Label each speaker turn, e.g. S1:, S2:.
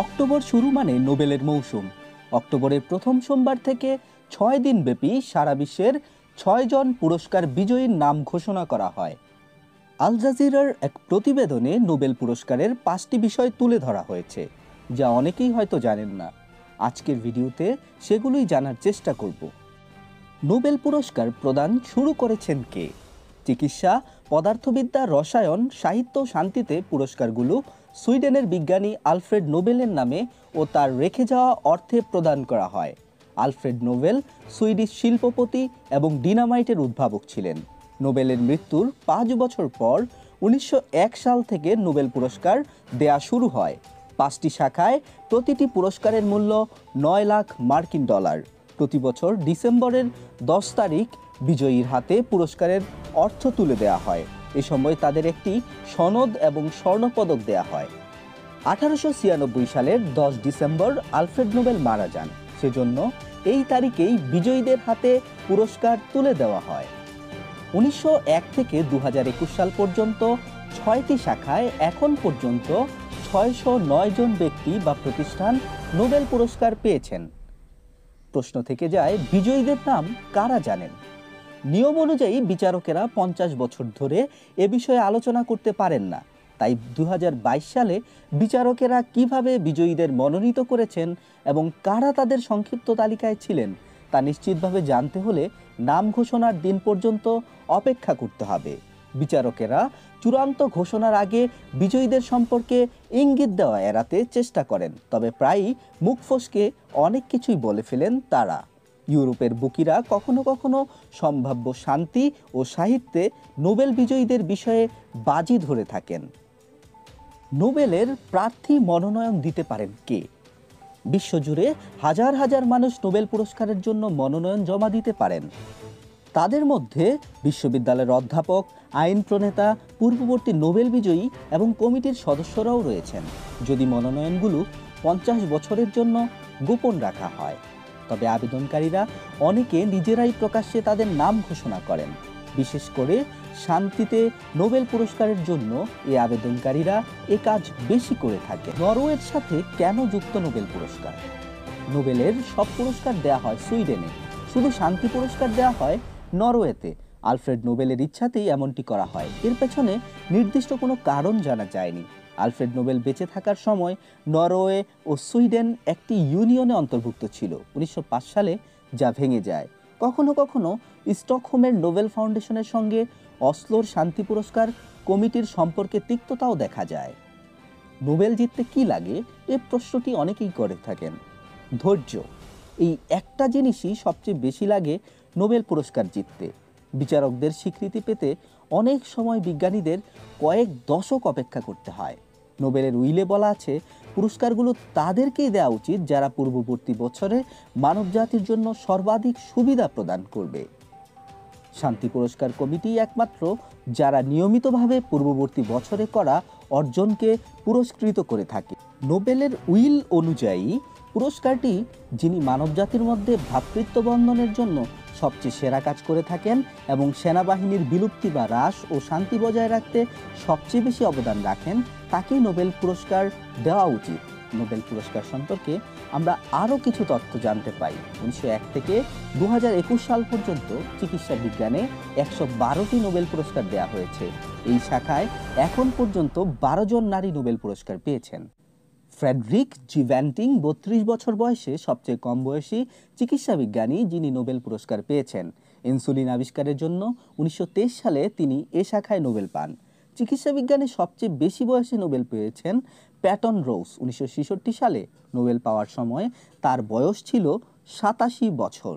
S1: October শুরু মানে নোবেলের মৌসুম। অক্টোবরের প্রথম সোমবার থেকে 6 দিন ব্যাপী সারা বিশ্বের 6 জন পুরস্কার বিজয়ীর নাম ঘোষণা করা হয়। আল জাজিরার এক প্রতিবেদনে নোবেল পুরস্কারের 5টি বিষয় তুলে ধরা হয়েছে, যা অনেকেই হয়তো জানেন না। আজকের ভিডিওতে সেগুলোই জানার চেষ্টা করব। নোবেল পুরস্কার প্রদান শুরু করেছেন কে? চিকিৎসা, পদার্থবিদ্যা, রসায়ন, সাহিত্য, শান্তিতে পুরস্কারগুলো সুইডেনের বিজ্ঞানী আলফ্রেড নোবেলের নামে ও তার রেখে যাওয়া অর্থে প্রদান করা হয়। আলফ্রেড নোবেল সুইডিশ শিল্পপতি এবং ডিনামাইটের উদ্ভাবক ছিলেন। নোবেলের মৃত্যুর 5 বছর পর 1901 সাল থেকে নোবেল পুরস্কার দেয়া শুরু হয়। 5টি শাখায় প্রতিটি পুরস্কারের মূল্য 9 লাখ মার্কিন ডলার। প্রতি বছর ডিসেম্বরের 10 তারিখ বিজয়ীর হাতে পুরস্কারের অর্থ তুলে দেওয়া হয়। এ সময় তাদের একটি সনদ এবং স্বর্ণপদক দেয়া হয়। 1896 সালের 10 ডিসেম্বর আলফ্রেড নোবেল মারা যান। সেজন্য এই তারিখেই বিজয়ীদের হাতে পুরস্কার তুলে দেওয়া হয়। 1901 থেকে 2021 সাল পর্যন্ত 6টি শাখায় এখন পর্যন্ত 609 জন ব্যক্তি বা প্রতিষ্ঠান নোবেল পুরস্কার পেয়েছেন। প্রশ্ন থেকে যায়, বিজয়ীদের নাম কারা জানেন? নিয়ম অনুযায়ী বিচারকেরা 50 বছর ধরে এ বিষয়ে আলোচনা করতে পারেন না। তাই 2022 সালে বিচারকেরা কিভাবে বিজয়ীদের মনোনীত করেছেন এবং কারা তাদের সংক্ষিপ্ত তালিকায় ছিলেন তা নিশ্চিতভাবে জানতে হলে নাম ঘোষণার দিন পর্যন্ত অপেক্ষা করতে হবে। বিচারকেরা চূড়ান্ত ঘোষণার আগে বিজয়ীদের সম্পর্কে ইঙ্গিত দেওয়া এড়াতে চেষ্টা করেন, তবে প্রায়ই মুখ ফসকে অনেক কিছুই বলে ফেলেন তারা। ইউরোপের বুকিরা কখনো কখনো সম্ভাব্য শান্তি ও সাহিত্যে নোবেল বিজয়ীদের বিষয়ে বাজি ধরে থাকেন। নোবেলের প্রার্থী মনোনয়ন দিতে পারেন কে? বিশ্বজুড়ে হাজার হাজার মানুষ নোবেল পুরস্কারের জন্য মনোনয়ন জমা দিতে পারেন। তাদের মধ্যে বিশ্ববিদ্যালয়ের অধ্যাপক, আইন প্রণেতা, পূর্ববর্তী নোবেল বিজয়ী এবং কমিটির সদস্যরাও রয়েছেন, যদি মনোনয়নগুলো 50 বছরের জন্য গোপন রাখা হয়। তবে আবেদনকারীরা অনেকে নিজেরাই প্রকাশ্যে তাদের নাম ঘোষণা করেন। বিশেষ করে শান্তিতে নোবেল পুরস্কারের জন্য এই আবেদনকারীরা এ কাজ বেশি করে থাকে। নরওয়ের সাথে কেন যুক্ত নোবেল পুরস্কার? নোবেলের সব পুরস্কার দেয়া হয় সুইডেনে, শুধু শান্তি পুরস্কার দেয়া হয় নরওয়েতে। আলফ্রেড নোবেলের ইচ্ছাতেই এমনটি করা হয়। এর পেছনে নির্দিষ্ট কোনো কারণ জানা যায়নি। আলফ্রেড নোবেল বেঁচে থাকার সময় নরওয়ে ও সুইডেন একটি ইউনিয়নে অন্তর্ভুক্ত ছিল 1905 সালে, যা ভেঙে যায়। কখনো কখনো স্টকহোমের নোবেল ফাউন্ডেশনের সঙ্গে অসলোর শান্তি পুরস্কার কমিটির সম্পর্কে তিক্ততাও দেখা যায়। নোবেল জিততে কি লাগে, এ প্রশ্নটি অনেকেই করে থাকেন। ধৈর্য, এই একটা জিনিসই সবচেয়ে বেশি লাগে নোবেল পুরস্কার জিততে। বিচারকদের স্বীকৃতি পেতে অনেক সময় বিজ্ঞানীদের কয়েক দশক অপেক্ষা করতে হয়। নোবেলের উইলে বলা আছে, পুরস্কারগুলো তাদেরকেই দেওয়া উচিত যারা পূর্ববর্তী বছরে মানবজাতির জন্য সর্বাধিক সুবিধা প্রদান করবে। শান্তি পুরস্কার কমিটি একমাত্র যারা নিয়মিতভাবে পূর্ববর্তী বছরে করা অর্জনকে পুরস্কৃত করে থাকে। নোবেলের উইল অনুযায়ী পুরস্কারটি যিনি মানবজাতির মধ্যে ভ্রাতৃত্ব বন্ধনের জন্য সবচেয়ে সেরা কাজ করে থাকেন এবং সেনাবাহিনীর বিলুপ্তি বা হ্রাস ও শান্তি বজায় রাখতে সবচেয়ে বেশি অবদান রাখেন, তাকেই নোবেল পুরস্কার দেওয়া উচিত। নোবেল পুরস্কার সম্পর্কে আমরা আরও কিছু তথ্য জানতে পাই। 1901 থেকে 2021 সাল পর্যন্ত চিকিৎসা বিজ্ঞানে 112টি নোবেল পুরস্কার দেওয়া হয়েছে। এই শাখায় এখন পর্যন্ত 12 জন নারী নোবেল পুরস্কার পেয়েছেন। ফ্রেডরিক জি ভ্যান্টিং 32 বছর বয়সে সবচেয়ে কম বয়সী চিকিৎসা বিজ্ঞানী যিনি নোবেল পুরস্কার পেয়েছেন। ইনসুলিন আবিষ্কারের জন্য 1923 সালে তিনি এ শাখায় নোবেল পান। চিকিৎসা বিজ্ঞানে সবচেয়ে বেশি বয়সে নোবেল পেয়েছেন প্যাটন রোজ। 1966 সালে নোবেল পাওয়ার সময় তার বয়স ছিল 87 বছর।